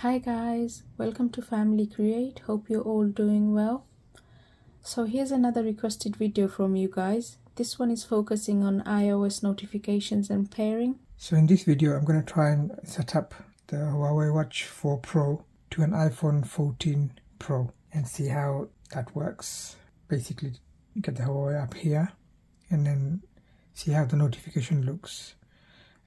Hi guys, welcome to Family Create. Hope you're all doing well. So here's another requested video from you guys. This one is focusing on iOS notifications and pairing. So in this video I'm going to try and set up the Huawei Watch 4 Pro to an iPhone 14 Pro and see how that works. Basically get the Huawei app here and then see how the notification looks.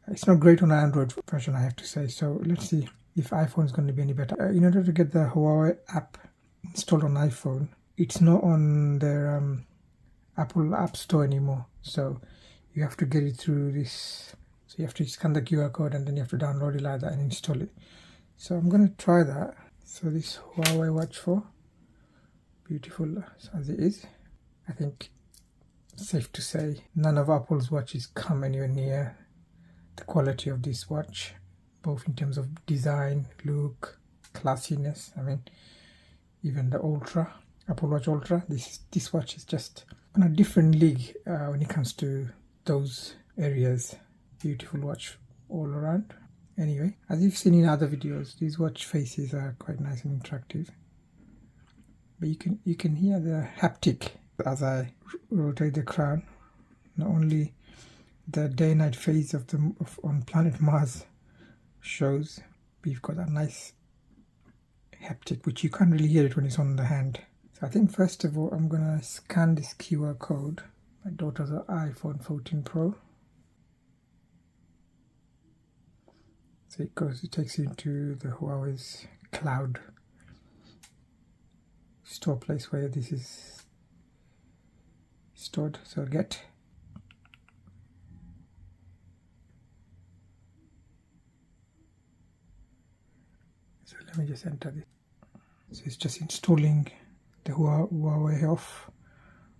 It's not great on Android version, I have to say, so let's see if iPhone is going to be any better. In order to get the Huawei app installed on iPhone, it's not on their Apple App Store anymore, so you have to get it through this. So you have to scan the QR code and then you have to download it like that and install it. So I'm going to try that. So this Huawei Watch 4, beautiful as it is. I think it's safe to say none of Apple's watches come anywhere near the quality of this watch, both in terms of design, look, classiness. I mean, even the Ultra, Apple Watch Ultra, this watch is just on a different league when it comes to those areas. Beautiful watch all around. Anyway, as you've seen in other videos, these watch faces are quite nice and interactive. But you can hear the haptic as I rotate the crown. Not only the day-night phase on planet Mars shows, but you've got that nice haptic, which you can't really hear it when it's on the hand. So I think first of all I'm gonna scan this QR code. My daughter's an iPhone 14 Pro. So it takes you into the Huawei's cloud store place where this is stored. So get. So let me just enter this. So it's just installing the Huawei Health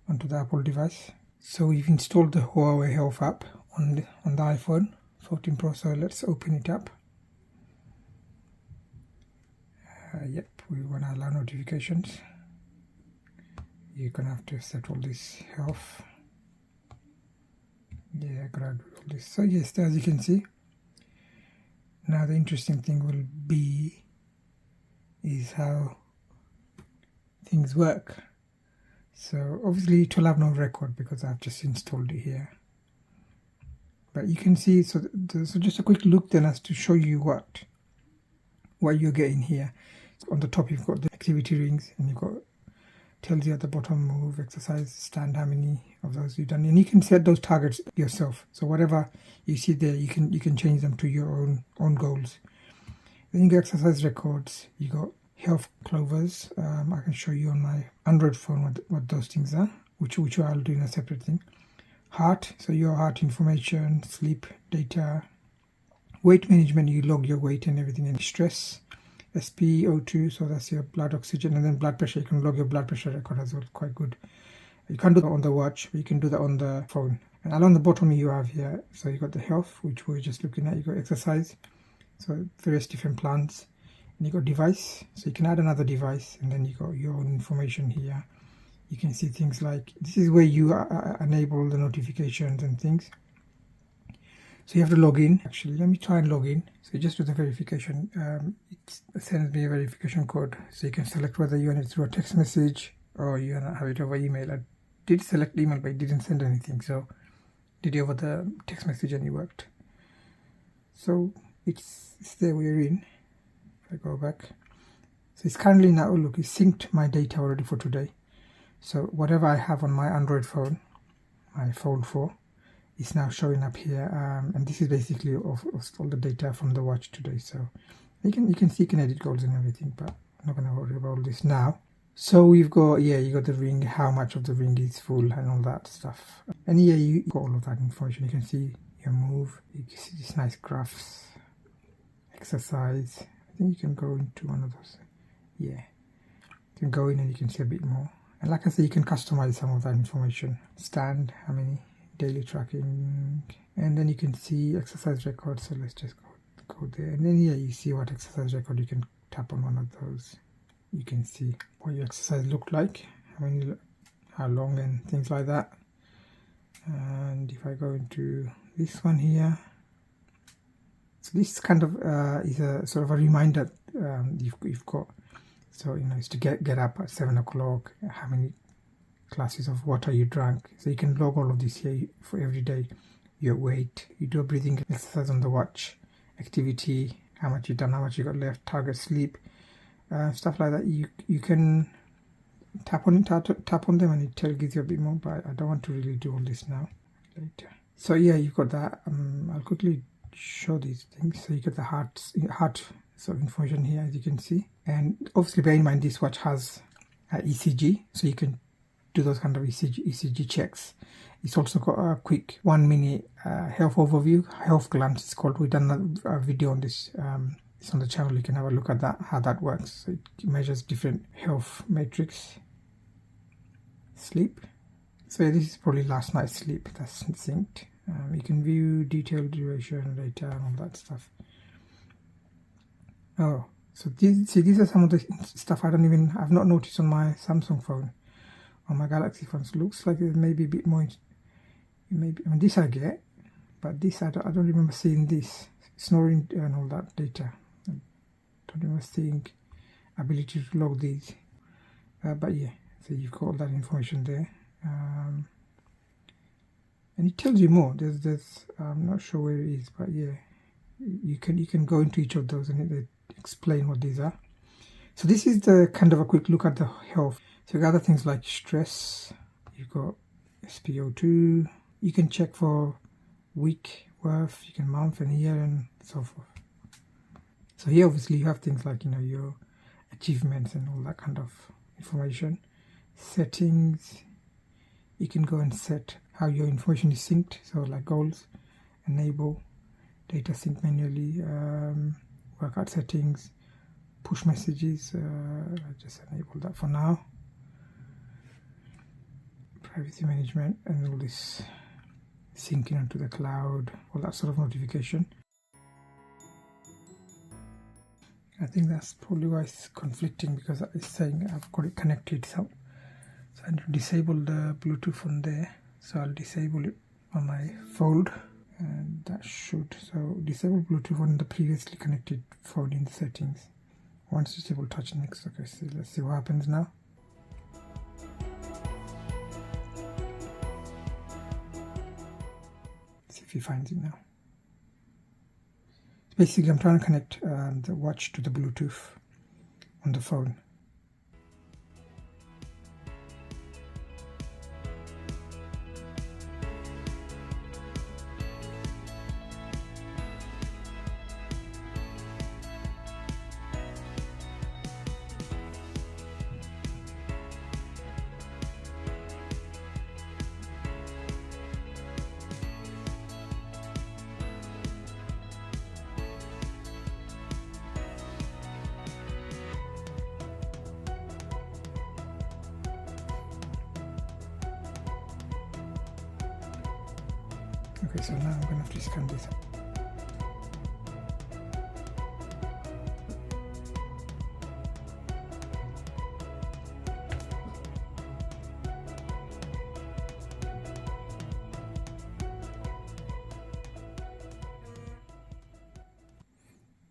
onto the Apple device. So we've installed the Huawei Health app on the iPhone 14 Pro. So let's open it up. Yep, we want to allow notifications. You're gonna have to set all this health. Yeah, gotta do all this. So yes, as you can see, now the interesting thing will be is how things work. So obviously it will have no record because I've just installed it here. But you can see, so just a quick look then as to show you what you're getting here. On the top you've got the activity rings, and you've got tells you at the bottom move, exercise, stand, how many of those you've done, and you can set those targets yourself. So whatever you see there, you can change them to your own goals. Then you got exercise records, you got health clovers. I can show you on my Android phone what those things are, which I'll do in a separate thing. Heart, so your heart information, sleep data, weight management, you log your weight and everything, and stress, SpO2, so that's your blood oxygen, and then blood pressure, you can log your blood pressure record as well, quite good. You can't do that on the watch, but you can do that on the phone. And along the bottom you have here, so you got the health, which we're just looking at, you got exercise, so various different plans, and you got device, so you can add another device, and then you got your own information here. You can see things like, this is where you enable the notifications and things. So you have to log in. Actually, let me try and log in. So just do the verification. It sends me a verification code. So you can select whether you want it through a text message or you want to have it over email. I did select email, but it didn't send anything. So did it over the text message and it worked. So it's there, we're in. If I go back. So it's currently now, look, it's synced my data already for today. So whatever I have on my Android phone, my phone 4, is now showing up here, and this is basically of all the data from the watch today. So you can see, you can edit goals and everything, but I'm not going to worry about all this now. So we've got, yeah, you got the ring, how much of the ring is full and all that stuff. And yeah, you got all of that information. You can see your move, you can see these nice graphs, exercise. I think you can go into one of those. Yeah, you can go in and you can see a bit more. And like I said, you can customize some of that information. Stand, how many, daily tracking, and then you can see exercise records. So let's just go there, and then yeah, you see what exercise record. You can tap on one of those. You can see what your exercise looked like, how long and things like that. And if I go into this one here, So this kind of is a sort of a reminder you've got. So it's to get up at 7 o'clock, how many glasses of water you drank. So you can log all of this here for every day. Your weight, you do a breathing exercise on the watch, activity, how much you've done, how much you got left, target sleep, stuff like that. You can tap on them and it gives you a bit more, but I don't want to really do all this now, later. So yeah, you've got that. I'll quickly show these things. So you get the heart sort of information here, as you can see, and obviously bear in mind this watch has ECG, so you can do those kind of ECG checks. It's also got a quick 1 minute health overview, health glance it's called. We've done a video on this. It's on the channel. You can have a look at that, how that works. So it measures different health metrics. Sleep. So yeah, this is probably last night's sleep that's synced. You can view detailed duration, data, and all that stuff. Oh, so these are some of the stuff I've not noticed on my Samsung phone, on my Galaxy phones. Looks like there's maybe a bit more. I mean, this I get, but this I don't remember seeing this snoring and all that data. I don't remember seeing ability to log these. But yeah, so you've got all that information there. And it tells you more. There's I'm not sure where it is, but yeah, you can go into each of those and they explain what these are. So this is the kind of a quick look at the health. So you got other things like stress. You've got SpO2. You can check for week worth. You can month and year and so forth. So here obviously you have things like your achievements and all that kind of information. Settings. You can go and set how your information is synced, so like goals, enable, data sync manually, workout settings, push messages, I just enable that for now, privacy management, and all this syncing onto the cloud, all that sort of notification. I think that's probably why it's conflicting, because it's saying I've got it connected, so I need to disable the Bluetooth on there. So I'll disable it on my fold, and that should. So disable Bluetooth on the previously connected phone in the settings. Once disable touch next. Okay, so let's see what happens now. See if he finds it now. Basically, I'm trying to connect the watch to the Bluetooth on the phone. Okay, so now I'm going to have to scan this.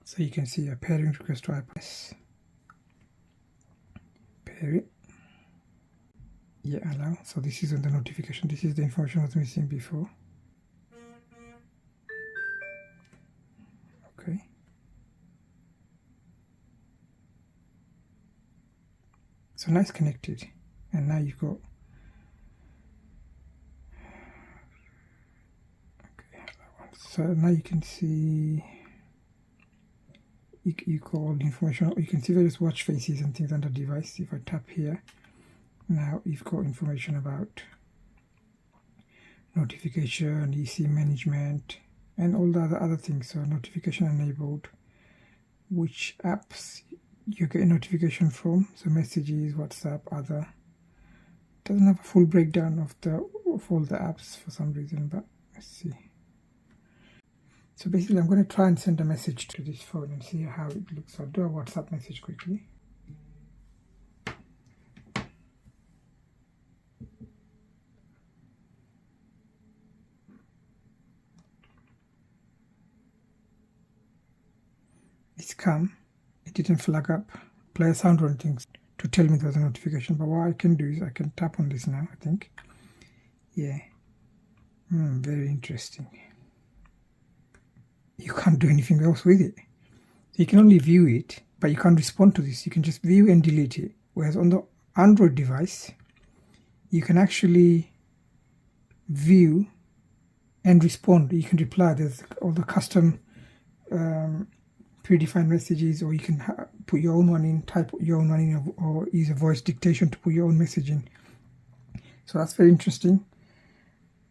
So you can see a pairing request to iPhone. Pair it. Yeah, allow. So this is on the notification. This is the information I was missing before. Okay. So now it's connected, and now you've got. Okay, so now you can see. You got all the information. You can see various watch faces and things on the device. If I tap here, now you've got information about notification, EC management, and all the other things. So notification enabled, which apps you get a notification from, so messages, WhatsApp, other. Doesn't have a full breakdown of all the apps for some reason, but let's see. So basically I'm going to try and send a message to this phone and see how it looks. I'll do a WhatsApp message quickly. it's come. It didn't flag up, play a sound or anything to tell me there's a notification. But what I can do is I can tap on this now, I think. Yeah. Very interesting. You can't do anything else with it. You can only view it, but you can't respond to this. You can just view and delete it. Whereas on the Android device, you can actually view and respond. You can reply. There's all the custom predefined messages, or you can put your own one in, type your own one in, or use a voice dictation to put your own message in. So that's very interesting.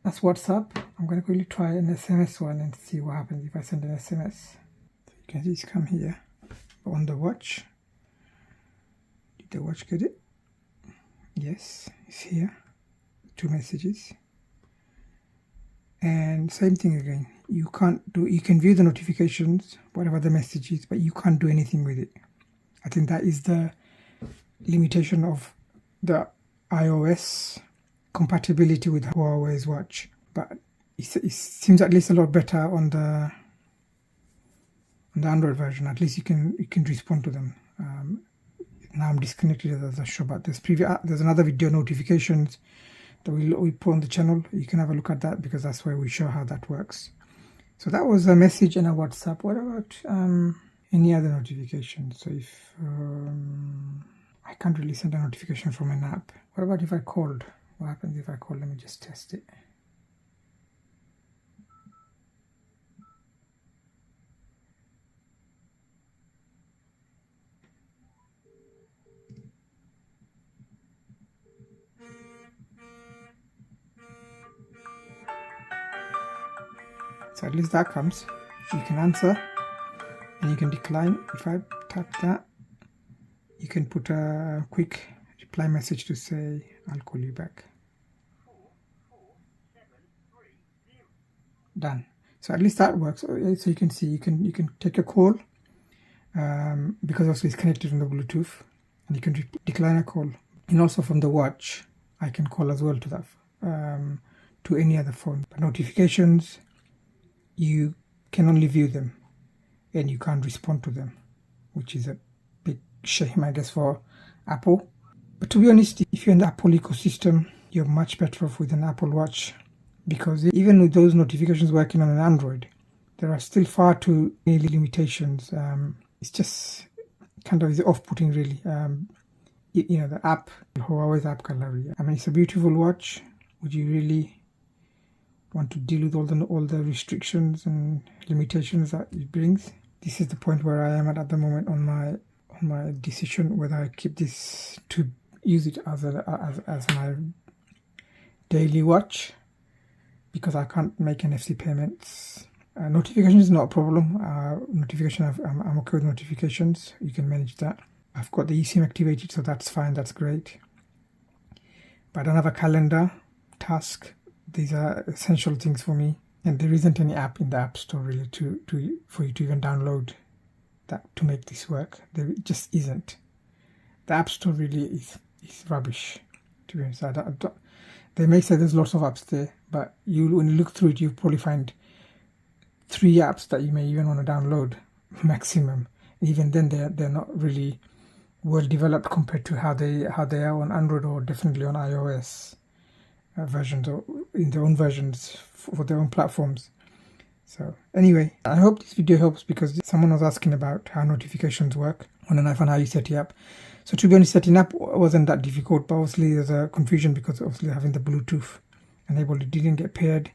That's WhatsApp. I'm going to quickly try an SMS one and see what happens if I send an SMS. So you can see it's come here on the watch. Did the watch get it? Yes, it's here. 2 messages. And same thing again. You can view the notifications, whatever the message is, but you can't do anything with it. I think that is the limitation of the iOS compatibility with Huawei's watch. But it seems at least a lot better on the Android version. At least you can respond to them. Now I'm disconnected as I show, but there's another video, notifications, that we put on the channel. You can have a look at that, because that's where we show how that works. So that was a message and a WhatsApp. What about any other notifications? So if I can't really send a notification from an app. What about if I called? What happens if I call? Let me just test it. So at least that comes. You can answer and you can decline. If I tap that, you can put a quick reply message to say, I'll call you back. Done. So at least that works. So you can see, you can take a call, because also it's connected on the Bluetooth, and you can decline a call. And also from the watch, I can call as well to that, to any other phone. But notifications, you can only view them and you can't respond to them, which is a big shame, I guess, for Apple. But to be honest, if you're in the Apple ecosystem, you're much better off with an Apple Watch, because even with those notifications working on an Android, there are still far too many limitations. It's just kind of off-putting, really. The app, Huawei's app gallery. I mean, it's a beautiful watch. Would you really want to deal with all the restrictions and limitations that it brings? This is the point where I am at the moment on my decision whether I keep this to use it as my daily watch, because I can't make NFC payments. Notifications is not a problem. I'm okay with notifications. You can manage that. I've got the eSIM activated, so that's fine. That's great. But I don't have a calendar, task. These are essential things for me, and there isn't any app in the App Store really for you to even download that to make this work. There just isn't. The App Store really is rubbish, to be honest. They may say there's lots of apps there, but when you look through it, you'll probably find 3 apps that you may even want to download maximum. Even then, they're not really well developed compared to how they are on Android, or definitely on iOS versions, or in their own versions for their own platforms. So anyway, I hope this video helps, because someone was asking about how notifications work on an iPhone, how you set it up. So to be honest, setting up wasn't that difficult, but obviously there's a confusion because obviously having the Bluetooth enabled, it didn't get paired.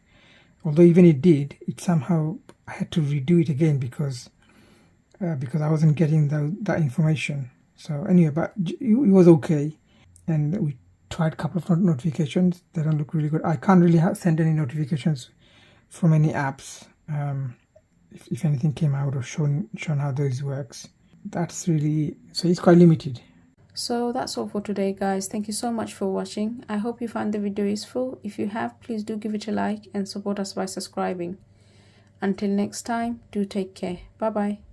Although even it did, it somehow, I had to redo it again because I wasn't getting that information. So anyway, but it was okay, and we tried a couple of notifications. They don't look really good. I can't really send any notifications from any apps. If anything came out or shown how those works, that's really, so it's quite limited. So that's all for today, guys. Thank you so much for watching. I hope you found the video useful. If you have, please do give it a like and support us by subscribing. Until next time, do take care. Bye bye.